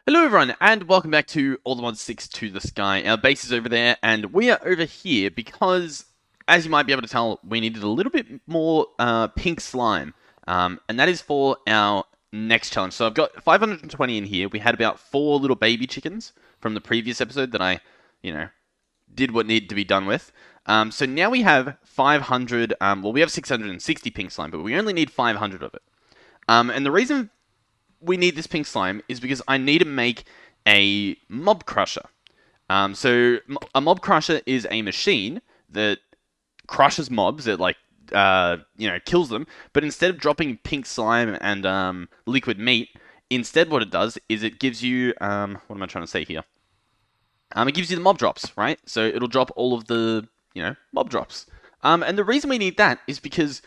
Hello everyone, and welcome back to All the Mods 6 to the Sky. Our base is over there, and we are over here because, as you might be able to tell, we needed a little bit more pink slime. And that is for our next challenge. So I've got 520 in here. We had about 4 little baby chickens from the previous episode that I, did what needed to be done with. So now we have 500, well, we have 660 pink slime, but we only need 500 of it. And the reason we need this pink slime is because I need to make a mob crusher. So a mob crusher is a machine that crushes mobs. It kills them. But instead of dropping pink slime and liquid meat, instead what it does is it gives you what am I trying to say here? It gives you the mob drops, right? So it'll drop all of the mob drops. And the reason we need that is because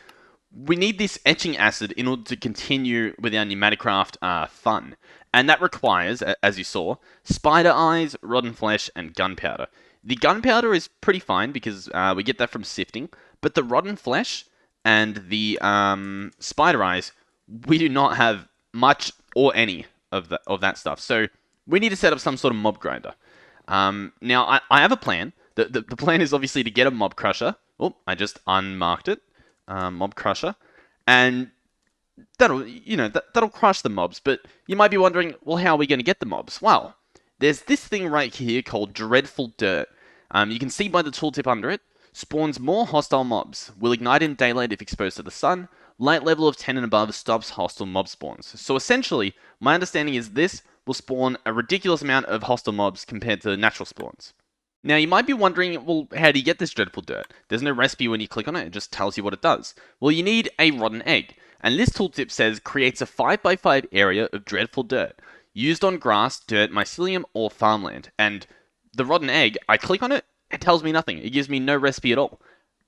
we need this etching acid in order to continue with our pneumaticraft fun. And that requires, as you saw, spider eyes, rotten flesh, and gunpowder. The gunpowder is pretty fine because we get that from sifting, but the rotten flesh and the spider eyes, we do not have much or any of that stuff. So we need to set up some sort of mob grinder. Now, I have a plan. The plan is obviously to get a mob crusher. Oh, I just unmarked it. Mob crusher, and that'll crush the mobs. But you might be wondering, well, how are we going to get the mobs? Well, there's this thing right here called dreadful dirt. You can see by the tooltip under it. Spawns more hostile mobs. Will ignite in daylight if exposed to the sun. Light level of 10 and above stops hostile mob spawns. So essentially, my understanding is this will spawn a ridiculous amount of hostile mobs compared to natural spawns. Now, you might be wondering, well, how do you get this dreadful dirt? There's no recipe when you click on it, it just tells you what it does. Well, you need a rotten egg. And this tooltip says creates a 5x5 area of dreadful dirt, used on grass, dirt, mycelium, or farmland. And the rotten egg, I click on it, it tells me nothing. It gives me no recipe at all.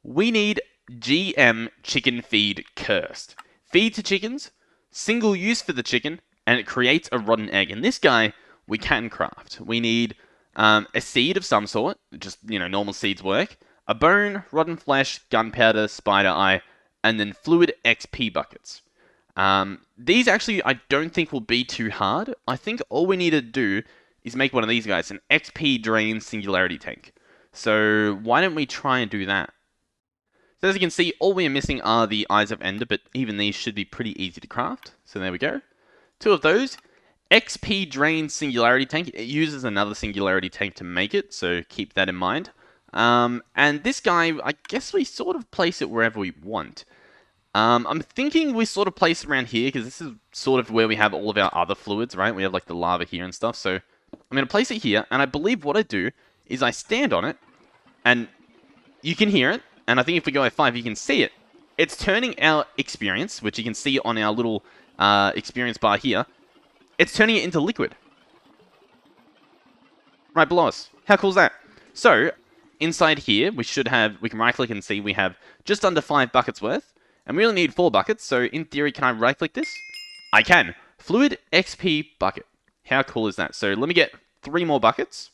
We need GM chicken feed cursed. Feed to chickens, single use for the chicken, and it creates a rotten egg. And this guy, we can craft. We need a seed of some sort, just, normal seeds work, a bone, rotten flesh, gunpowder, spider eye, and then fluid XP buckets. These actually, I don't think will be too hard. I think all we need to do is make one of these guys, an XP drain singularity tank. So why don't we try and do that? So as you can see, all we are missing are the Eyes of Ender, but even these should be pretty easy to craft. So there we go. 2 of those. XP Drain Singularity Tank. It uses another Singularity Tank to make it, so keep that in mind. And this guy, I guess we sort of place it wherever we want. I'm thinking we sort of place it around here, because this is sort of where we have all of our other fluids, right? We have like the lava here and stuff, so I'm going to place it here, and I believe what I do is I stand on it, and you can hear it, and I think if we go F5, you can see it. It's turning our experience, which you can see on our little experience bar here, it's turning it into liquid. Right below us. How cool is that? So, inside here, we can right click and see we have just under 5 buckets worth. And we only need 4 buckets, so in theory, can I right click this? I can. Fluid XP bucket. How cool is that? So let me get 3 more buckets.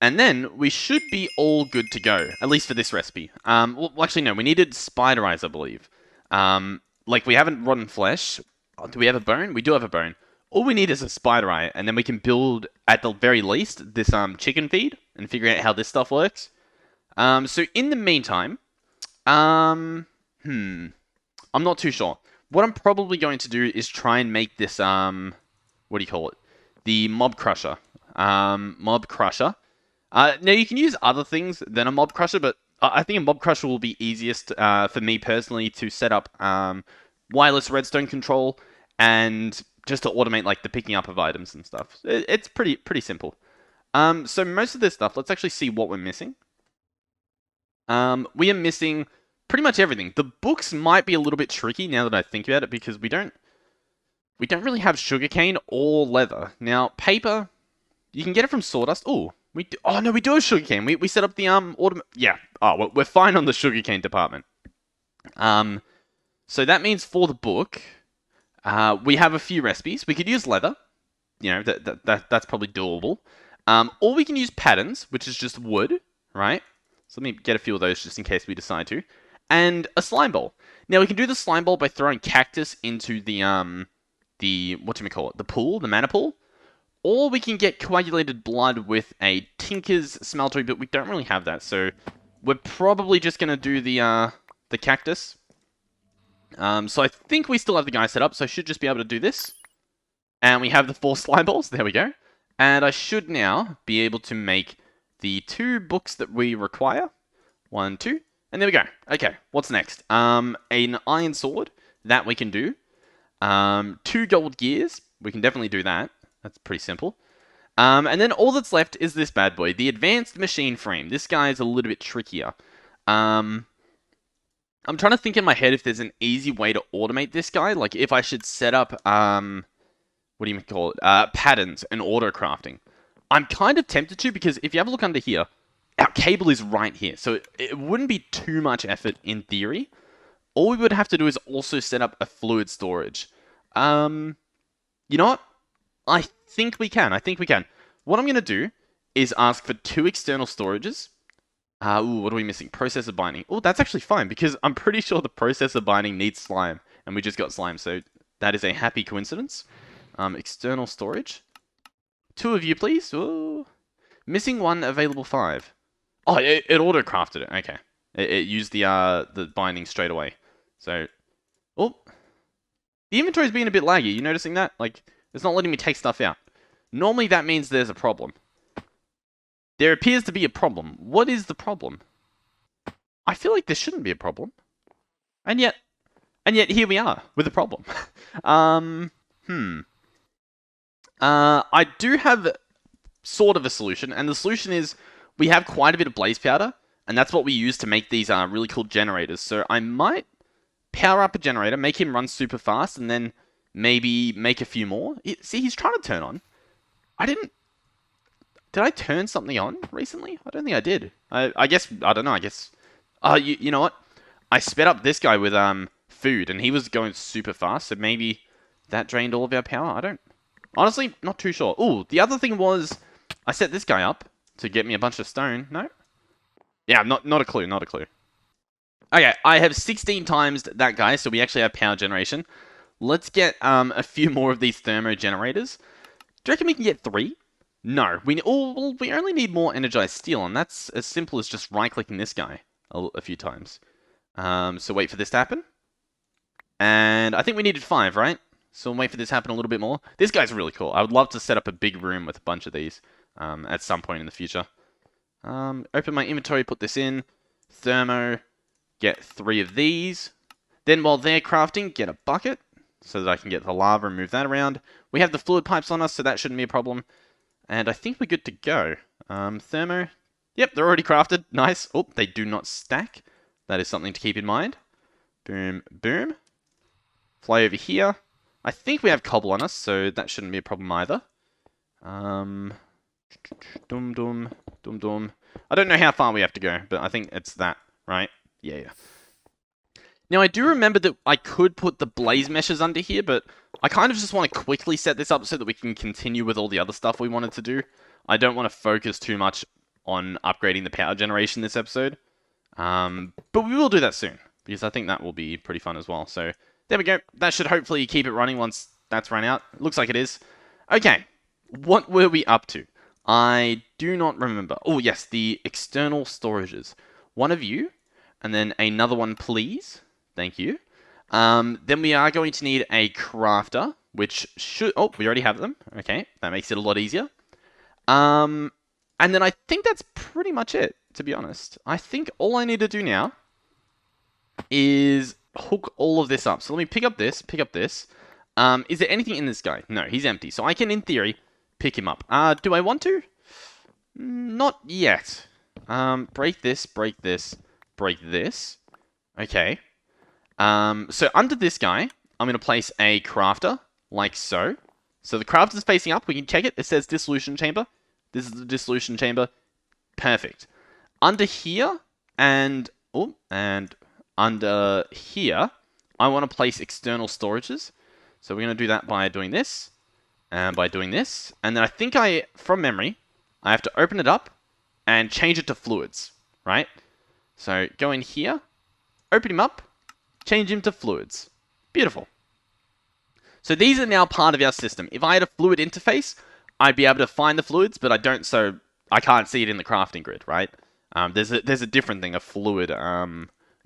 And then we should be all good to go, at least for this recipe. Well, actually, no, we needed spider eyes, I believe. We haven't rotten flesh. Do we have a bone? We do have a bone. All we need is a spider eye, and then we can build, at the very least, this chicken feed, and figure out how this stuff works. So in the meantime, I'm not too sure. What I'm probably going to do is try and make this, what do you call it? The mob crusher. Mob crusher. Now, you can use other things than a mob crusher, but I think a mob crusher will be easiest for me personally to set up wireless redstone control and just to automate like the picking up of items and stuff. It's pretty simple. So most of this stuff, let's actually see what we're missing. We are missing pretty much everything. The books might be a little bit tricky now that I think about it because we don't really have sugarcane or leather. Now, paper, you can get it from sawdust. Oh, oh no, we do have sugarcane. We set up the yeah. Oh, we're fine on the sugarcane department. So that means for the book, we have a few recipes. We could use leather. That's probably doable. Or we can use patterns, which is just wood, right? So let me get a few of those just in case we decide to. And a slime ball. Now we can do the slime ball by throwing cactus into the whatchamacallit, the pool, the mana pool. Or we can get coagulated blood with a Tinker's smeltery, but we don't really have that, so we're probably just going to do the cactus. So I think we still have the guy set up, so I should just be able to do this. And we have the 4 slime balls, there we go. And I should now be able to make the 2 books that we require. 1, 2, and there we go. Okay, what's next? An iron sword, that we can do. 2 gold gears, we can definitely do that. That's pretty simple. And then all that's left is this bad boy, the advanced machine frame. This guy is a little bit trickier. I'm trying to think in my head if there's an easy way to automate this guy. Like if I should set up, what do you call it? Patterns and auto crafting. I'm kind of tempted to, because if you have a look under here, our cable is right here. So it wouldn't be too much effort in theory. All we would have to do is also set up a fluid storage. You know what? I think we can. What I'm going to do is ask for 2 external storages. What are we missing? Processor binding. Oh, that's actually fine, because I'm pretty sure the processor binding needs slime, and we just got slime, so that is a happy coincidence. External storage. 2 of you, please. Ooh. Missing 1, available 5. Oh, it auto-crafted it. Okay. It used the binding straight away. So, oh. The inventory's being a bit laggy. You noticing that? Like, it's not letting me take stuff out. Normally that means there's a problem. There appears to be a problem. What is the problem? I feel like there shouldn't be a problem. And yet here we are with a problem. I do have sort of a solution, and the solution is we have quite a bit of blaze powder, and that's what we use to make these really cool generators. So I might power up a generator, make him run super fast, and then maybe make a few more. See, he's trying to turn on. Did I turn something on recently? I don't think I did. I guess, I don't know, you know what? I sped up this guy with food, and he was going super fast, so maybe that drained all of our power? Honestly, not too sure. Ooh, the other thing was, I set this guy up to get me a bunch of stone. No? Yeah, not a clue. Okay, I have 16 times that guy, so we actually have power generation. Let's get a few more of these thermo generators. Do you reckon we can get 3? No, we only need more energized steel, and that's as simple as just right-clicking this guy a few times. So wait for this to happen. And I think we needed 5, right? So we'll wait for this to happen a little bit more. This guy's really cool. I would love to set up a big room with a bunch of these at some point in the future. Open my inventory, put this in. Thermo, get 3 of these. Then while they're crafting, get a bucket so that I can get the lava and move that around. We have the fluid pipes on us, so that shouldn't be a problem. And I think we're good to go. Thermo. Yep, they're already crafted. Nice. Oh, they do not stack. That is something to keep in mind. Boom, boom. Fly over here. I think we have cobble on us, so that shouldn't be a problem either. Dum, dum, dum, dum. I don't know how far we have to go, but I think it's that, right? Yeah. Now, I do remember that I could put the blaze meshes under here, but I kind of just want to quickly set this up so that we can continue with all the other stuff we wanted to do. I don't want to focus too much on upgrading the power generation this episode. But we will do that soon, because I think that will be pretty fun as well. So, there we go. That should hopefully keep it running once that's run out. Looks like it is. Okay, what were we up to? I do not remember. Oh, yes, the external storages. 1 of you, and then another one, please. Thank you. Then we are going to need a crafter, which should... Oh, we already have them. Okay, that makes it a lot easier. And then I think that's pretty much it, to be honest. I think all I need to do now is hook all of this up. So let me pick up this. Is there anything in this guy? No, he's empty. So I can, in theory, pick him up. Do I want to? Not yet. Break this, break this, break this. Okay. So under this guy, I'm going to place a crafter, like so. So the crafter's facing up. We can check it. It says dissolution chamber. This is the dissolution chamber. Perfect. Under here, and under here, I want to place external storages. So we're going to do that by doing this, and by doing this. And then I think from memory, I have to open it up and change it to fluids, right? So go in here, open him up, change him to fluids. Beautiful. So these are now part of our system. If I had a fluid interface, I'd be able to find the fluids, but I don't, so I can't see it in the crafting grid, right? There's a different thing, a fluid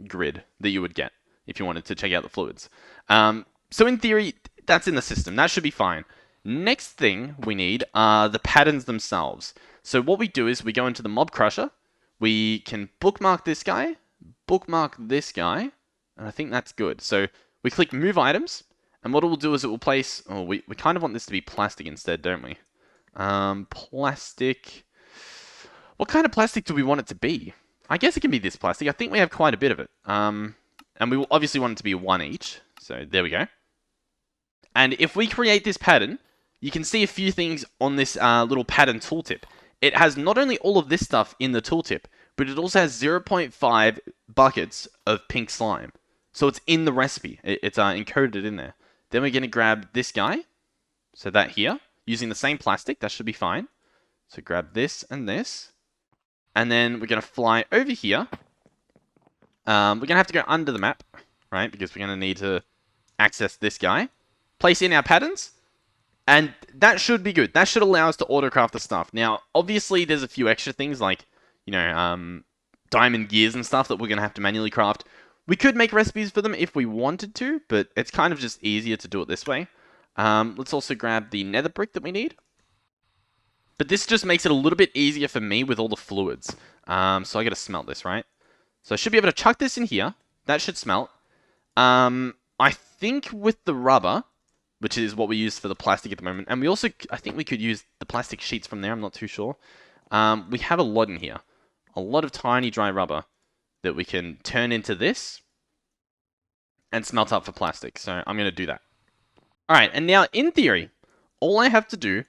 grid that you would get if you wanted to check out the fluids. So in theory, that's in the system. That should be fine. Next thing we need are the patterns themselves. So what we do is we go into the mob crusher. We can bookmark this guy, and I think that's good. So we click move items, and what it will do is it will place, oh, we kind of want this to be plastic instead, don't we? Plastic. What kind of plastic do we want it to be? I guess it can be this plastic. I think we have quite a bit of it. And we will obviously want it to be one each. So there we go. And if we create this pattern, you can see a few things on this little pattern tooltip. It has not only all of this stuff in the tooltip, but it also has 0.5 buckets of pink slime. So it's in the recipe. It's encoded in there. Then we're going to grab this guy. So that here. Using the same plastic. That should be fine. So grab this and this. And then we're going to fly over here. We're going to have to go under the map. Right? Because we're going to need to access this guy. Place in our patterns. And that should be good. That should allow us to autocraft the stuff. Now, obviously, there's a few extra things like, you know, diamond gears and stuff that we're going to have to manually craft. We could make recipes for them if we wanted to, but it's kind of just easier to do it this way. Let's also grab the nether brick that we need. But this just makes it a little bit easier for me with all the fluids. So I got to smelt this, right? So I should be able to chuck this in here. That should smelt. I think with the rubber, which is what we use for the plastic at the moment. And we also, I think we could use the plastic sheets from there. I'm not too sure. We have a lot in here. A lot of tiny dry rubber that we can turn into this and smelt up for plastic. So I'm going to do that. All right. And now in theory, all I have to do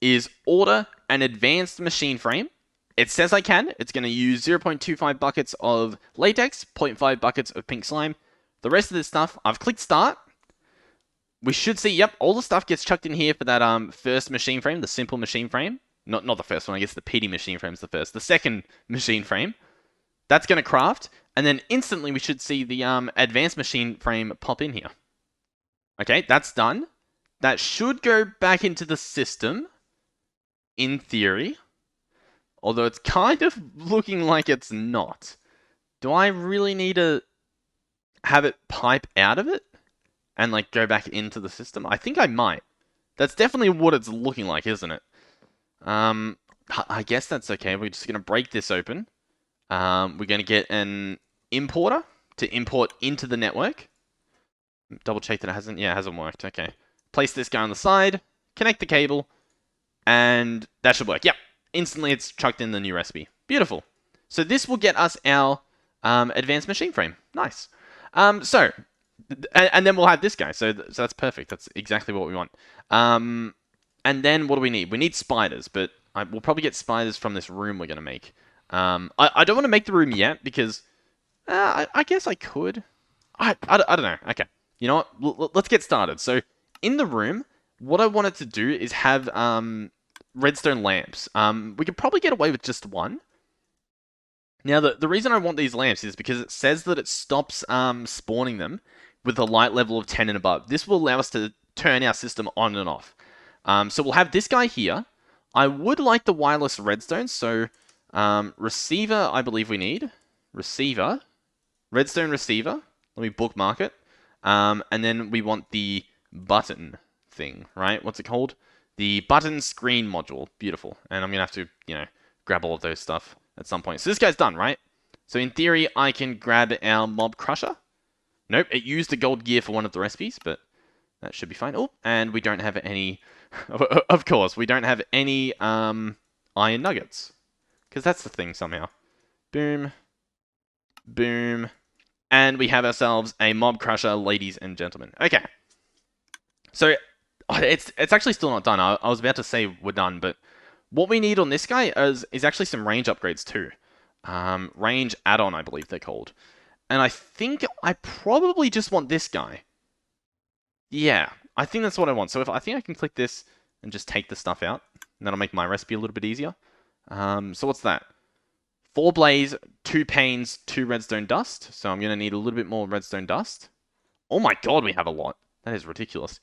is order an advanced machine frame. It says I can. It's going to use 0.25 buckets of latex, 0.5 buckets of pink slime. The rest of this stuff, I've clicked start. We should see, yep, all the stuff gets chucked in here for that first machine frame, the simple machine frame. Not the first one, I guess the PD machine frame is the first. The second machine frame. That's going to craft, and then instantly we should see the advanced machine frame pop in here. Okay, that's done. That should go back into the system, in theory. Although it's kind of looking like it's not. Do I really need to have it pipe out of it? And like go back into the system? I think I might. That's definitely what it's looking like, isn't it? I guess that's okay. We're just going to break this open. We're going to get an importer to import into the network. Double check that it hasn't. Yeah, it hasn't worked. Okay. Place this guy on the side. Connect the cable. And that should work. Yep. Instantly it's chucked in the new recipe. Beautiful. So this will get us our advanced machine frame. Nice. And then we'll have this guy. So that's perfect. That's exactly what we want. And then what do we need? We need spiders, but we'll probably get spiders from this room we're going to make. I don't want to make the room yet because I guess I could. I don't know. Okay. You know what? Let's get started. So in the room, what I wanted to do is have redstone lamps. We could probably get away with just one. Now, the reason I want these lamps is because it says that it stops spawning them with a light level of 10 and above. This will allow us to turn our system on and off. So we'll have this guy here. I would like the wireless redstone, so receiver I believe we need. Receiver. Redstone receiver. Let me bookmark it. And then we want the button thing, right? What's it called? The button screen module. Beautiful. And I'm going to have to, you know, grab all of those stuff at some point. So this guy's done, right? So in theory, I can grab our mob crusher. Nope, it used the gold gear for one of the recipes, but that should be fine. Oh, and we don't have any... Of course, we don't have any iron nuggets. Because that's the thing somehow. Boom. Boom. And we have ourselves a mob crusher, ladies and gentlemen. Okay. So, it's actually still not done. I was about to say we're done, but what we need on this guy is actually some range upgrades too. Range add-on, I believe they're called. And I think I probably just want this guy. Yeah, I think that's what I want. So I think I can click this and just take the stuff out. And that'll make my recipe a little bit easier. So what's that? 4 blaze, 2 panes, 2 redstone dust. So I'm going to need a little bit more redstone dust. Oh my god, we have a lot. That is ridiculous.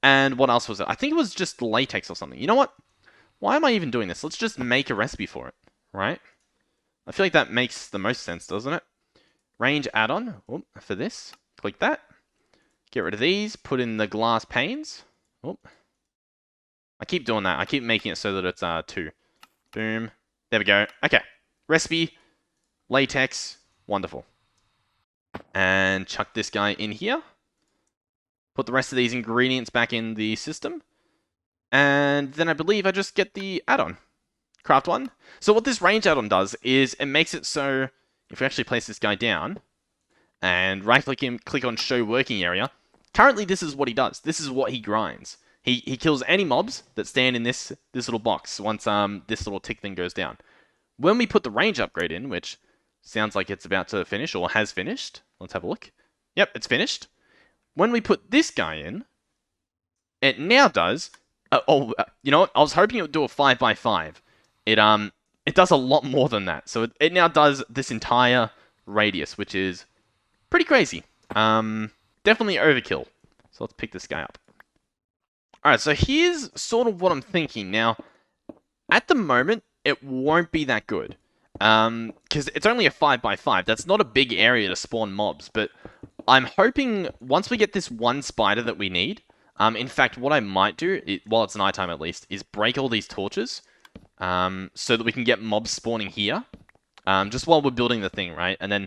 And what else was it? I think it was just latex or something. You know what? Why am I even doing this? Let's just make a recipe for it, right? I feel like that makes the most sense, doesn't it? Range add-on for this. Click that. Get rid of these. Put in the glass panes. Oh, I keep doing that. I keep making it so that it's 2. Boom. There we go. Okay. Recipe. Latex. Wonderful. And chuck this guy in here. Put the rest of these ingredients back in the system. And then I believe I just get the add-on. Craft one. So what this range add-on does is it makes it so if we actually place this guy down and right-click him, click on Show Working Area, currently this is what he does. This is what he grinds. He kills any mobs that stand in this little box once this little tick thing goes down. When we put the range upgrade in, which sounds like it's about to finish or has finished, let's have a look. Yep, it's finished. When we put this guy in, it now does. You know what? I was hoping it would do a 5x5. It does a lot more than that. So it now does this entire radius, which is pretty crazy. Definitely overkill. So let's pick this guy up. Alright, so here's sort of what I'm thinking. Now, at the moment, it won't be that good. Because it's only a 5x5. That's not a big area to spawn mobs. But I'm hoping once we get this one spider that we need, in fact, what I might do, while it's nighttime at least, is break all these torches. So that we can get mobs spawning here. Just while we're building the thing, right? And then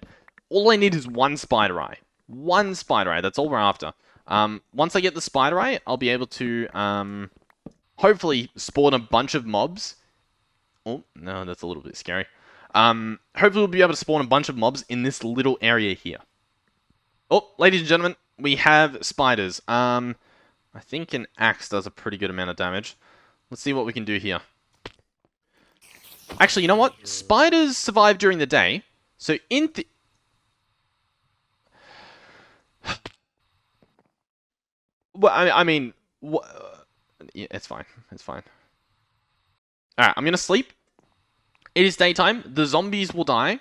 all I need is one spider eye. One spider eye, that's all we're after. Once I get the spider eye, I'll be able to hopefully spawn a bunch of mobs. Oh, no, that's a little bit scary. Hopefully we'll be able to spawn a bunch of mobs in this little area here. Oh, ladies and gentlemen, we have spiders. I think an axe does a pretty good amount of damage. Let's see what we can do here. Actually, you know what? Spiders survive during the day. So well, I mean, yeah, it's fine. It's fine. Alright, I'm gonna sleep. It is daytime. The zombies will die.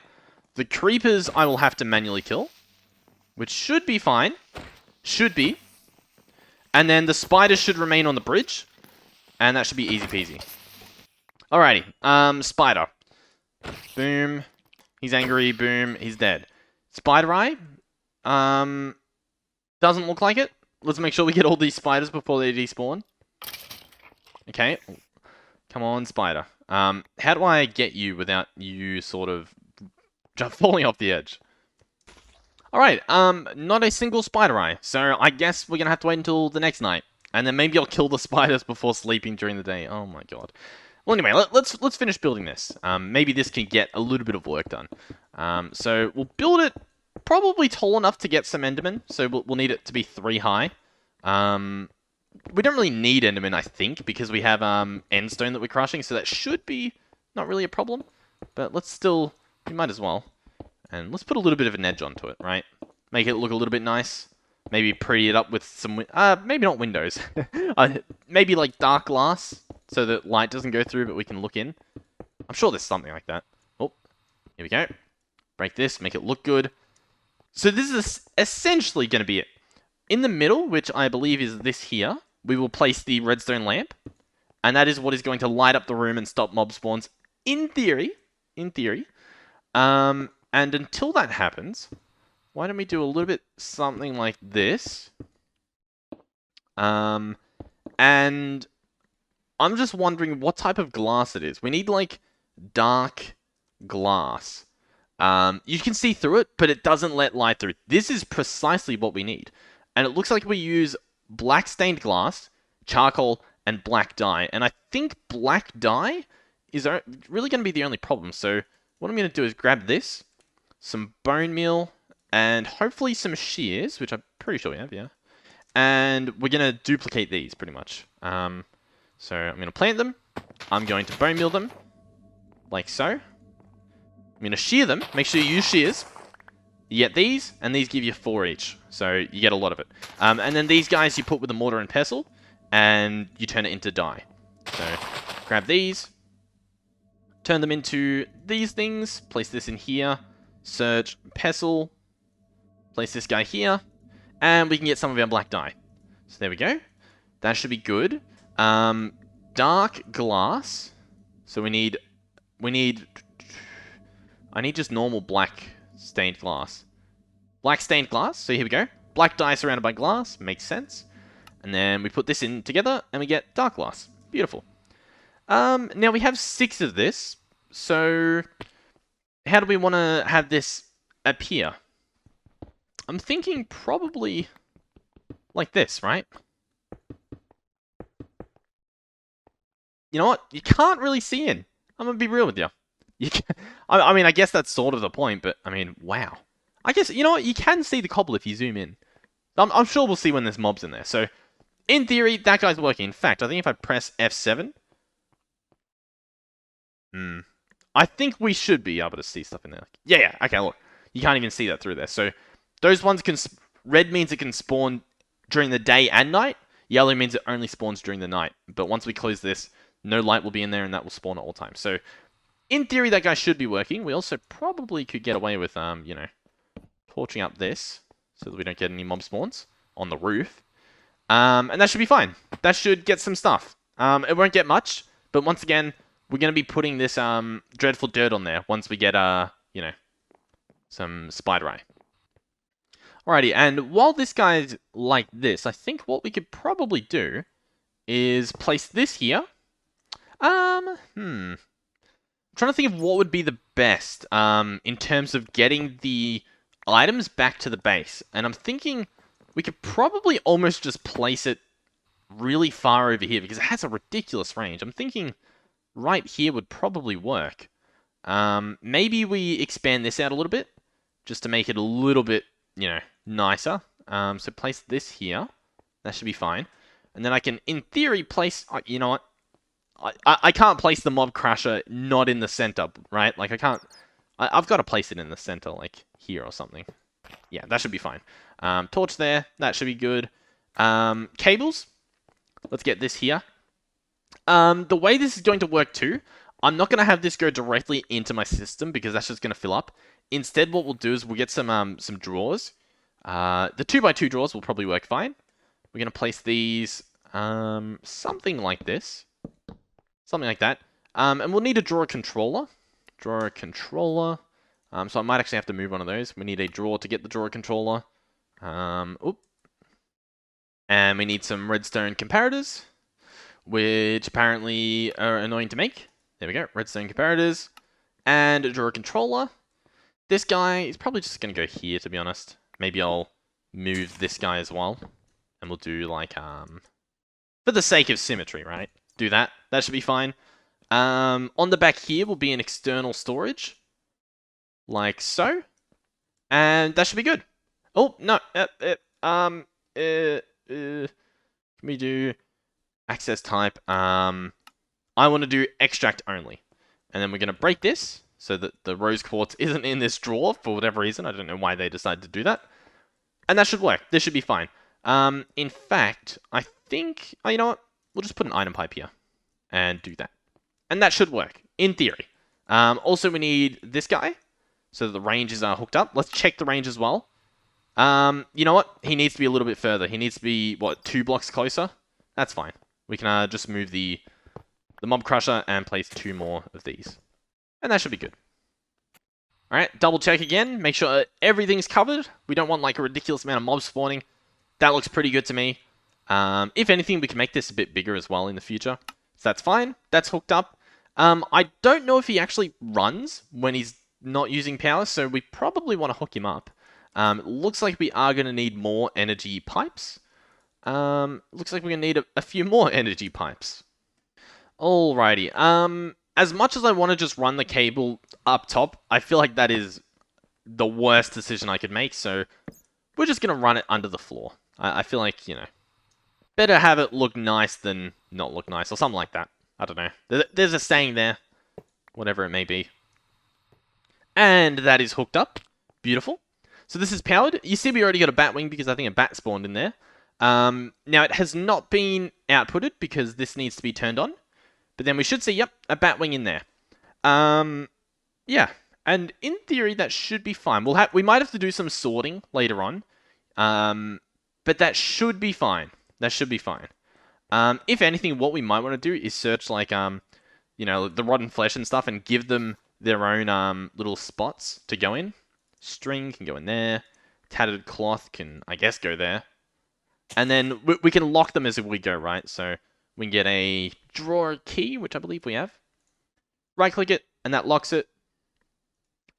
The creepers I will have to manually kill. Which should be fine. Should be. And then the spiders should remain on the bridge. And that should be easy peasy. Alrighty. Spider. Boom. He's angry. Boom. He's dead. Spider eye. Doesn't look like it. Let's make sure we get all these spiders before they despawn. Okay. Come on, spider. How do I get you without you sort of falling off the edge? Alright, not a single spider eye. So I guess we're gonna have to wait until the next night. And then maybe I'll kill the spiders before sleeping during the day. Oh my god. Well, anyway, let's finish building this. Maybe this can get a little bit of work done. So we'll build it probably tall enough to get some Endermen. So we'll need it to be 3 high. We don't really need Enderman, I think, because we have Endstone that we're crushing, so that should be not really a problem. But let's still, we might as well. And let's put a little bit of an edge onto it, right? Make it look a little bit nice. Maybe pretty it up with some, maybe not windows. Maybe like dark glass, so that light doesn't go through, but we can look in. I'm sure there's something like that. Oh, here we go. Break this, make it look good. So this is essentially going to be it. In the middle, which I believe is this here, we will place the redstone lamp. And that is what is going to light up the room and stop mob spawns. In theory. In theory. And until that happens, why don't we do a little bit something like this? And I'm just wondering what type of glass it is. We need, like, dark glass. You can see through it, but it doesn't let light through. This is precisely what we need. And it looks like we use black stained glass, charcoal, and black dye. And I think black dye is really going to be the only problem. So what I'm going to do is grab this, some bone meal, and hopefully some shears, which I'm pretty sure we have, yeah. And we're going to duplicate these, pretty much. So I'm going to plant them. I'm going to bone meal them, like so. I'm going to shear them. Make sure you use shears. You get these, and these give you 4 each. So you get a lot of it. And then these guys you put with a mortar and pestle, and you turn it into dye. So grab these, turn them into these things, place this in here, search pestle, place this guy here, and we can get some of our black dye. So there we go. That should be good. Dark glass. So we need... I need just normal black stained glass. Black stained glass. So here we go. Black dye surrounded by glass. Makes sense. And then we put this in together and we get dark glass. Beautiful. Now we have 6 of this. So how do we want to have this appear? I'm thinking probably like this, right? You know what? You can't really see in. I'm going to be real with you. I mean, I guess that's sort of the point, but I mean, wow. I guess, you know what? You can see the cobble if you zoom in. I'm sure we'll see when there's mobs in there. So, in theory, that guy's working. In fact, I think if I press F7... I think we should be able to see stuff in there. Yeah, okay, look. You can't even see that through there. So, those ones can... Red means it can spawn during the day and night. Yellow means it only spawns during the night. But once we close this, no light will be in there and that will spawn at all times. So, in theory, that guy should be working. We also probably could get away with, you know, torching up this so that we don't get any mob spawns on the roof. And that should be fine. That should get some stuff. It won't get much, but once again, we're going to be putting this dreadful dirt on there once we get, you know, some spider eye. Alrighty, and while this guy's like this, I think what we could probably do is place this here. I'm trying to think of what would be the best in terms of getting the items back to the base. And I'm thinking we could probably almost just place it really far over here because it has a ridiculous range. I'm thinking right here would probably work. Maybe we expand this out a little bit just to make it a little bit, you know, nicer. So place this here. That should be fine. And then I can, in theory, place... you know what? I can't place the mob crusher not in the center, right? Like, I can't... I've got to place it in the center, like here or something. Yeah, that should be fine. Torch there. That should be good. Cables. Let's get this here. The way this is going to work too, I'm not going to have this go directly into my system because that's just going to fill up. Instead, what we'll do is we'll get some drawers. The 2x2 drawers will probably work fine. We're going to place these something like this. Something like that. And we'll need a drawer controller. Drawer controller. So I might actually have to move one of those. We need a drawer to get the drawer controller. And we need some redstone comparators, which apparently are annoying to make. There we go. Redstone comparators. And a drawer controller. This guy is probably just going to go here, to be honest. Maybe I'll move this guy as well. And we'll do like, for the sake of symmetry, right? Do that. That should be fine. On the back here will be an external storage. Like so. And that should be good. Oh, no. Can we do access type? I want to do extract only. And then we're going to break this so that the rose quartz isn't in this drawer for whatever reason. I don't know why they decided to do that. And that should work. This should be fine. In fact, I think... Oh, you know what? We'll just put an item pipe here and do that. And that should work, in theory. Also, we need this guy so that the ranges are hooked up. Let's check the range as well. You know what? He needs to be a little bit further. He needs to be, what, 2 blocks closer? That's fine. We can just move the mob crusher and place 2 more of these. And that should be good. Alright, double check again. Make sure everything's covered. We don't want like a ridiculous amount of mobs spawning. That looks pretty good to me. If anything, we can make this a bit bigger as well in the future. So that's fine. That's hooked up. I don't know if he actually runs when he's not using power, so we probably want to hook him up. It looks like we are going to need more energy pipes. Looks like we're going to need a few more energy pipes. Alrighty. As much as I want to just run the cable up top, I feel like that is the worst decision I could make, so we're just going to run it under the floor. I feel like, you know, better have it look nice than not look nice, or something like that. I don't know. There's a saying there. Whatever it may be. And that is hooked up. Beautiful. So this is powered. You see we already got a bat wing because I think a bat spawned in there. Now it has not been outputted because this needs to be turned on. But then we should see, yep, a bat wing in there. Yeah. And in theory, that should be fine. We might have to do some sorting later on. But that should be fine. That should be fine. If anything, what we might want to do is search like you know, the rotten flesh and stuff, and give them their own little spots to go in. String can go in there. Tattered cloth can, I guess, go there. And then we can lock them as we go, right? So we can get a drawer key, which I believe we have. Right-click it, and that locks it.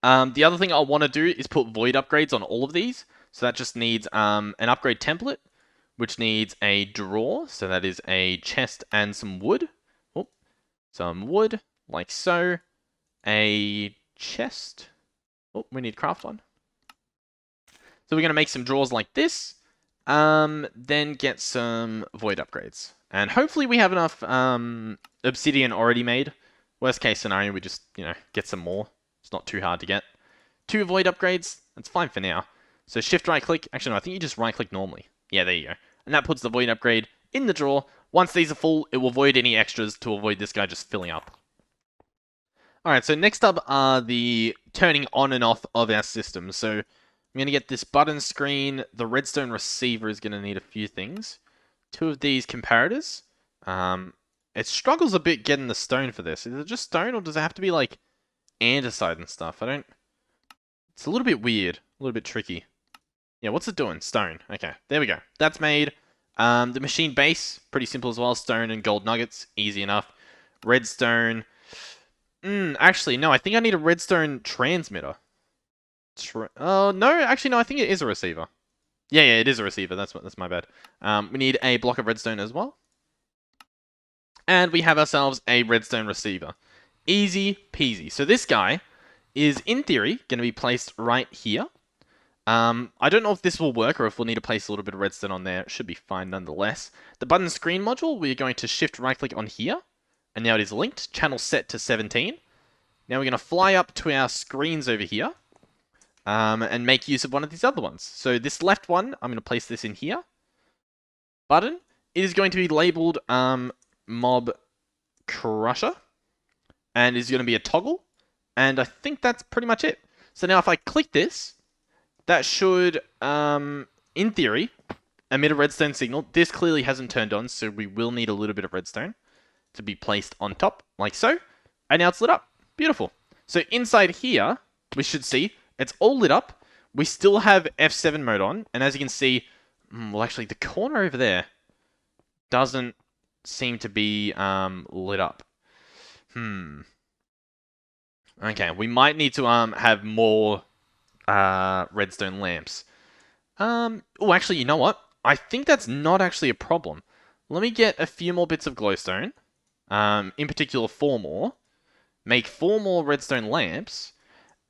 The other thing I want to do is put void upgrades on all of these. So that just needs an upgrade template, which needs a drawer. So that is a chest and some wood. Oh, some wood, like so. A chest. Oh, we need craft one. So we're going to make some drawers like this. Then get some void upgrades. And hopefully we have enough obsidian already made. Worst case scenario, we just, you know, get some more. It's not too hard to get. 2 void upgrades, that's fine for now. So shift right click. Actually, no, I think you just right click normally. Yeah, there you go. And that puts the void upgrade in the drawer. Once these are full, it will void any extras to avoid this guy just filling up. Alright, so next up are the turning on and off of our system. So I'm going to get this button screen. The redstone receiver is going to need a few things. 2 of these comparators. It struggles a bit getting the stone for this. Is it just stone, or does it have to be like andesite and stuff? It's a little bit weird, a little bit tricky. Yeah, what's it doing? Stone. Okay, there we go. That's made. The machine base, pretty simple as well. Stone and gold nuggets, easy enough. Redstone. Actually, no, I think I need a redstone transmitter. Oh, no, actually, no, I think it is a receiver. Yeah, it is a receiver. That's my bad. We need a block of redstone as well. And we have ourselves a redstone receiver. Easy peasy. So this guy is, in theory, going to be placed right here. I don't know if this will work or if we'll need to place a little bit of redstone on there. It should be fine nonetheless. The button screen module, we're going to shift right click on here. And now it is linked. Channel set to 17. Now we're going to fly up to our screens over here. And make use of one of these other ones. So this left one, I'm going to place this in here. Button. It is going to be labeled Mob Crusher. And is going to be a toggle. And I think that's pretty much it. So now if I click this, that should, in theory, emit a redstone signal. This clearly hasn't turned on, so we will need a little bit of redstone to be placed on top, like so. And now it's lit up. Beautiful. So inside here, we should see it's all lit up. We still have F7 mode on. And as you can see, well, actually, the corner over there doesn't seem to be lit up. Okay, we might need to have more redstone lamps. Oh, actually, you know what? I think that's not actually a problem. Let me get a few more bits of glowstone. In particular, 4 more. Make 4 more redstone lamps.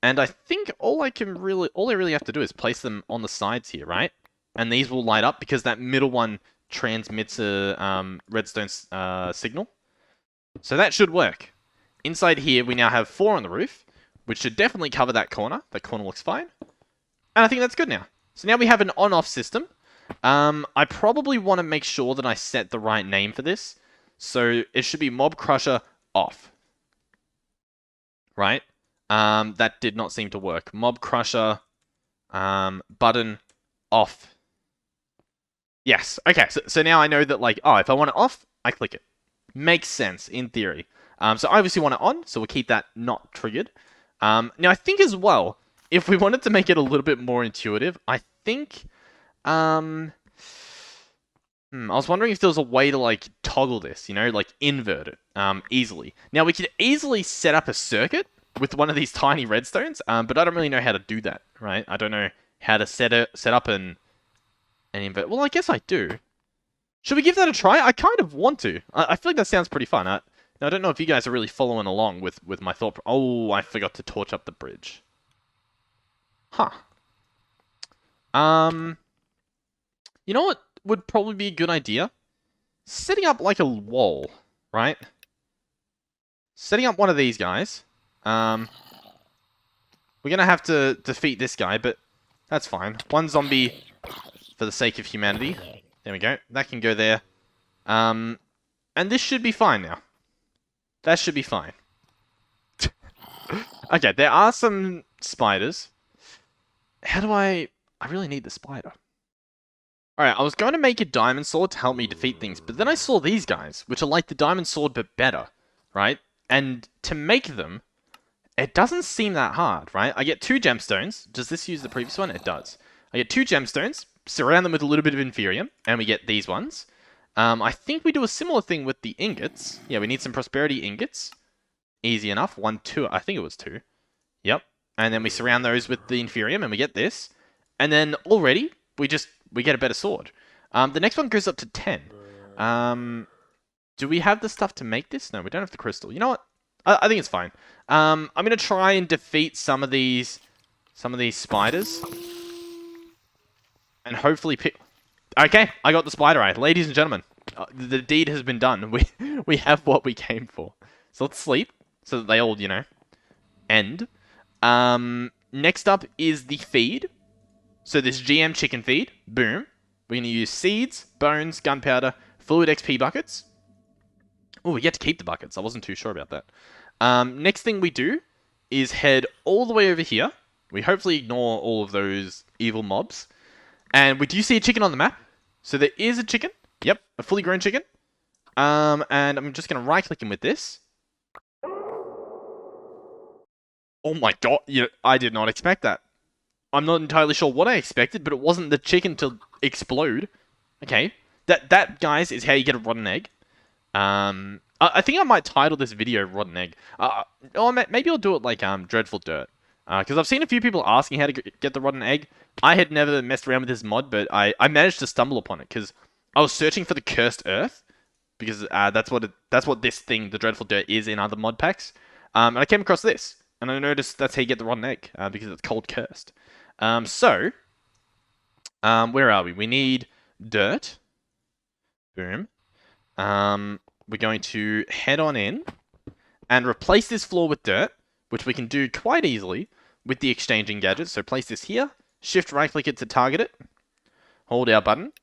And I think all I really have to do is place them on the sides here, right? And these will light up because that middle one transmits a redstone signal. So that should work. Inside here, we now have 4 on the roof, which should definitely cover that corner. That corner looks fine. And I think that's good now. So now we have an on-off system. I probably want to make sure that I set the right name for this. So it should be Mob Crusher off. Right? That did not seem to work. Mob Crusher button off. Yes. Okay, so now I know that, like, if I want it off, I click it. Makes sense, in theory. So I obviously want it on, so we'll keep that not triggered. Now, I think as well, if we wanted to make it a little bit more intuitive, I think... I was wondering if there was a way to, like, toggle this, you know, like, invert it easily. Now, we could easily set up a circuit with one of these tiny redstones, but I don't really know how to do that, right? I don't know how to set up an invert. Well, I guess I do. Should we give that a try? I kind of want to. I feel like that sounds pretty fun. Now, I don't know if you guys are really following along with my thought. Oh, I forgot to torch up the bridge. Huh. You know what would probably be a good idea? Setting up like a wall, right? Setting up one of these guys. We're gonna have to defeat this guy, but that's fine. One zombie for the sake of humanity. There we go. That can go there. And this should be fine now. That should be fine. Okay, there are some spiders. How do I really need the spider. Alright, I was going to make a diamond sword to help me defeat things, but then I saw these guys, which are like the diamond sword but better, right? And to make them, it doesn't seem that hard, right? I get 2 gemstones. Does this use the previous one? It does. I get 2 gemstones, surround them with a little bit of inferium, and we get these ones. I think we do a similar thing with the ingots. Yeah, we need some prosperity ingots. Easy enough. 1, 2. I think it was 2. Yep. And then we surround those with the inferium, and we get this. And then already, we get a better sword. The next one goes up to 10. Do we have the stuff to make this? No, we don't have the crystal. You know what? I think it's fine. I'm gonna try and defeat some of these spiders, and hopefully pick. Okay, I got the spider eye, ladies and gentlemen. The deed has been done. We have what we came for. So let's sleep so that they all, you know, end. Next up is the feed. So this GM chicken feed. Boom. We're gonna use seeds, bones, gunpowder, fluid XP buckets. Oh, we get to keep the buckets. I wasn't too sure about that. Next thing we do is head all the way over here. We hopefully ignore all of those evil mobs. And we do see a chicken on the map. So there is a chicken. Yep, a fully grown chicken. And I'm just going to right-click him with this. Oh my god, I did not expect that. I'm not entirely sure what I expected, but it wasn't the chicken to explode. Okay, that guys, is how you get a rotten egg. I think I might title this video Rotten Egg. Or maybe I'll do it like Dreadful Dirt. Because I've seen a few people asking how to get the Rotten Egg. I had never messed around with this mod, but I managed to stumble upon it because I was searching for the Cursed Earth. Because that's what this thing, the Dreadful Dirt, is in other mod packs. And I came across this. And I noticed that's how you get the Rotten Egg. Because it's cold cursed. Where are we? We need dirt. Boom. We're going to head on in and replace this floor with dirt, which we can do quite easily with the exchanging gadgets. So place this here, shift right click it to target it, hold our button,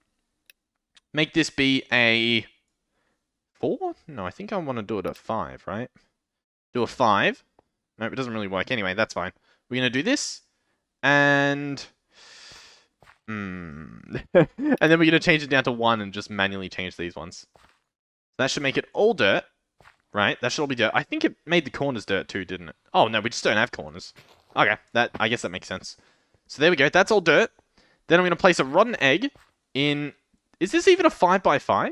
make this be a 4? No, I think I want to do it at 5, right? Do a 5. Nope, it doesn't really work anyway, that's fine. We're going to do this, and... and then we're going to change it down to 1 and just manually change these ones. That should make it all dirt, right? That should all be dirt. I think it made the corners dirt too, didn't it? Oh, no, we just don't have corners. Okay, I guess that makes sense. So there we go. That's all dirt. Then I'm going to place a rotten egg in... Is this even a 5x5?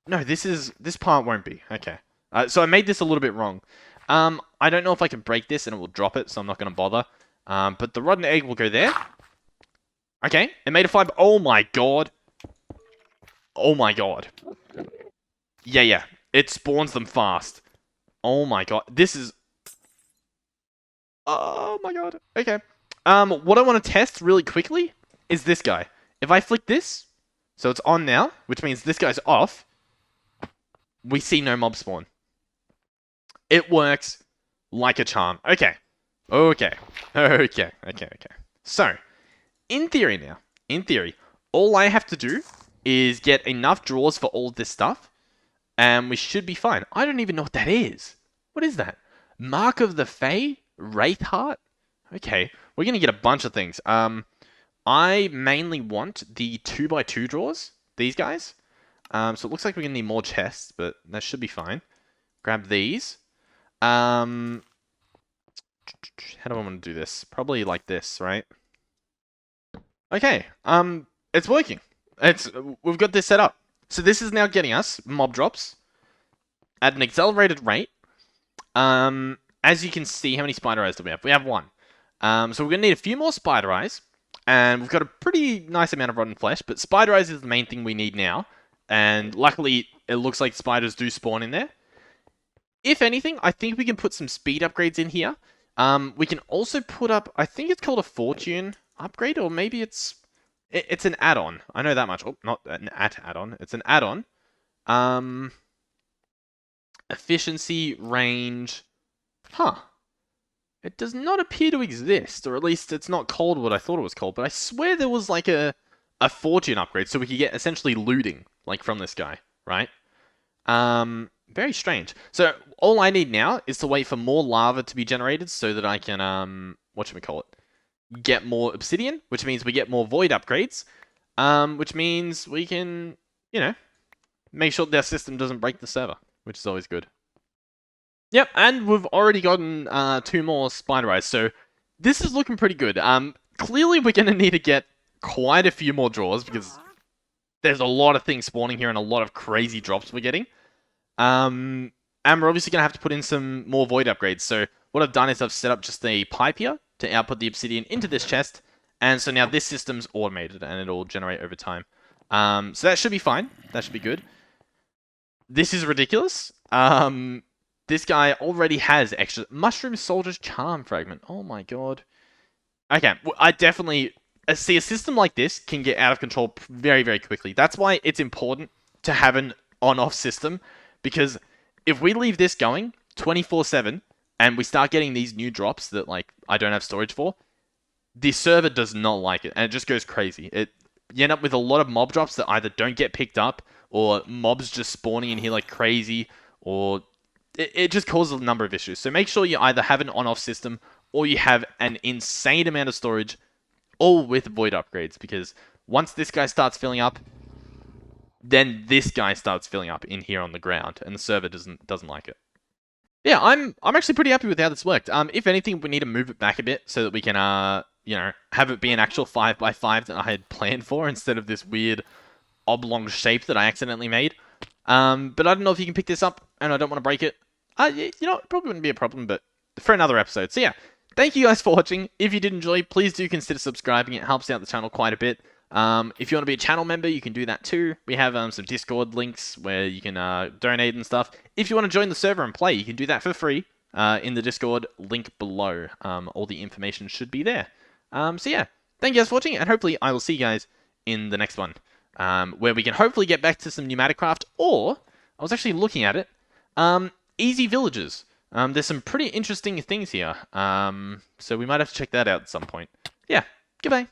No, this part won't be. Okay. So I made this a little bit wrong. I don't know if I can break this and it will drop it, so I'm not going to bother. But the rotten egg will go there. Okay, it made a 5. Oh my god. Oh my god. Yeah. It spawns them fast. Oh my god. This is... Oh my god. Okay. What I want to test really quickly is this guy. If I flick this, so it's on now, which means this guy's off, we see no mob spawn. It works like a charm. Okay. So, in theory, all I have to do is get enough drawers for all this stuff, and we should be fine. I don't even know what that is. What is that? Mark of the Fae? Wraith Heart? Okay, we're going to get a bunch of things. I mainly want the 2x2 drawers, these guys. So it looks like we're going to need more chests, but that should be fine. Grab these. How do I want to do this? Probably like this, right? Okay, it's working. We've got this set up. So this is now getting us mob drops at an accelerated rate. As you can see, how many spider eyes do we have? We have 1. So we're going to need a few more spider eyes. And we've got a pretty nice amount of rotten flesh, but spider eyes is the main thing we need now. And luckily, it looks like spiders do spawn in there. If anything, I think we can put some speed upgrades in here. We can also put up, I think it's called a fortune upgrade, or maybe it's an add-on. I know that much. Oh, not an add-on. It's an add-on. Efficiency, range. Huh. It does not appear to exist, or at least it's not called what I thought it was called, but I swear there was like a fortune upgrade, so we could get essentially looting, like from this guy, right? Very strange. So all I need now is to wait for more lava to be generated so that I can, whatchamacallit, get more obsidian, which means we get more void upgrades, which means we can, you know, make sure their system doesn't break the server, which is always good. Yep, and we've already gotten 2 more spider eyes, so this is looking pretty good. Clearly we're going to need to get quite a few more draws because there's a lot of things spawning here and a lot of crazy drops we're getting. And we're obviously going to have to put in some more void upgrades. So what I've done is I've set up just a pipe here to output the obsidian into this chest. And so now this system's automated and it'll generate over time. So that should be fine. That should be good. This is ridiculous. This guy already has extra Mushroom Soldier's Charm Fragment. Oh my god. Okay, I definitely see a system like this can get out of control very, very quickly. That's why it's important to have an on-off system, because if we leave this going 24/7 and we start getting these new drops that like I don't have storage for, the server does not like it and it just goes crazy. You end up with a lot of mob drops that either don't get picked up or mobs just spawning in here like crazy, or it just causes a number of issues. So make sure you either have an on-off system or you have an insane amount of storage, all with void upgrades, because once this guy starts filling up, then this guy starts filling up in here on the ground, and the server doesn't like it. Yeah, I'm actually pretty happy with how this worked. If anything, we need to move it back a bit so that we can you know, have it be an actual 5x5 that I had planned for instead of this weird oblong shape that I accidentally made. But I don't know if you can pick this up, and I don't want to break it. You know, it probably wouldn't be a problem, but for another episode. So yeah, thank you guys for watching. If you did enjoy, please do consider subscribing. It helps out the channel quite a bit. If you want to be a channel member, you can do that too. We have some Discord links where you can donate and stuff. If you want to join the server and play, you can do that for free in the Discord link below. All the information should be there. So yeah, thank you guys for watching, and hopefully I will see you guys in the next one, where we can hopefully get back to some pneumatic craft, or I was actually looking at it, easy villages. There's some pretty interesting things here, so we might have to check that out at some point. Yeah, goodbye.